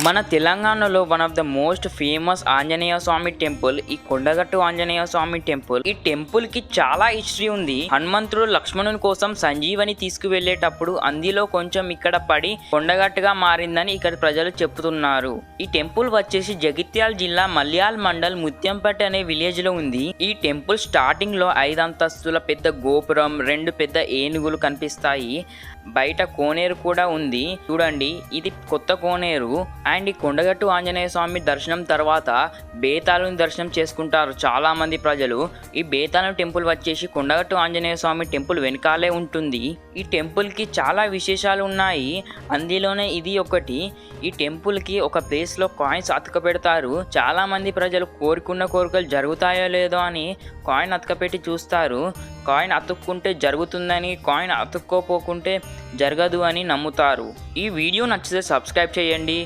మన తెలంగాణలో one of the most famous Anjaneya Swamy temple ఈ కొండగట్టు ఆంజనేయ స్వామి టెంపుల్. ఈ టెంపుల్ కి చాలా హిస్టరీ ఉంది. హనుమంతుడు లక్ష్మణుని కోసం సంజీవని తీసుకువెళ్లేటప్పుడు అందులో కొంచెం ఇక్కడ పడి కొండగట్టుగా మారిందని ఇక్కడ ప్రజలు చెప్తున్నారు. ఈ టెంపుల్ వచ్చేసి జగిత్యాల జిల్లా మల్యాల్ మండల్ ముత్యంపేట అనే విలేజ్ లో ఉంది. ఈ టెంపుల్ స్టార్టింగ్ లో 5 అంతస్తుల పెద్ద గోపురం, 2 పెద్ద ఏనుగులు కనిపిస్తాయి. బయట కోనేరు కూడా ఉంది. చూడండి, ఇది కొత్త కోనేరు. అండ్ ఈ కొండగట్టు ఆంజనేయ స్వామి దర్శనం తర్వాత బేతాళుని దర్శనం చేసుకుంటారు చాలా మంది ప్రజలు. ఈ బేతాళం టెంపుల్ వచ్చేసి కొండగట్టు ఆంజనేయ స్వామి టెంపుల్ వెనకాలే ఉంటుంది. ఈ టెంపుల్ కి చాలా విశేషాలు ఉన్నాయి. అందులోనే ఇది ఒకటి. ఈ టెంపుల్ కి ఒక ప్లేస్ లో కాయిన్స్ అతక పెడతారు. చాలా మంది ప్రజలు కోరుకున్న కోరికలు జరుగుతాయో లేదో అని కాయిన్ అతకపెట్టి చూస్తారు. కాయిన్ అతుక్కుంటే జరుగుతుందని, కాయిన్ అతుక్కోపోకుంటే జరగదు అని నమ్ముతారు. ఈ వీడియో నచ్చితే సబ్స్క్రైబ్ చేయండి.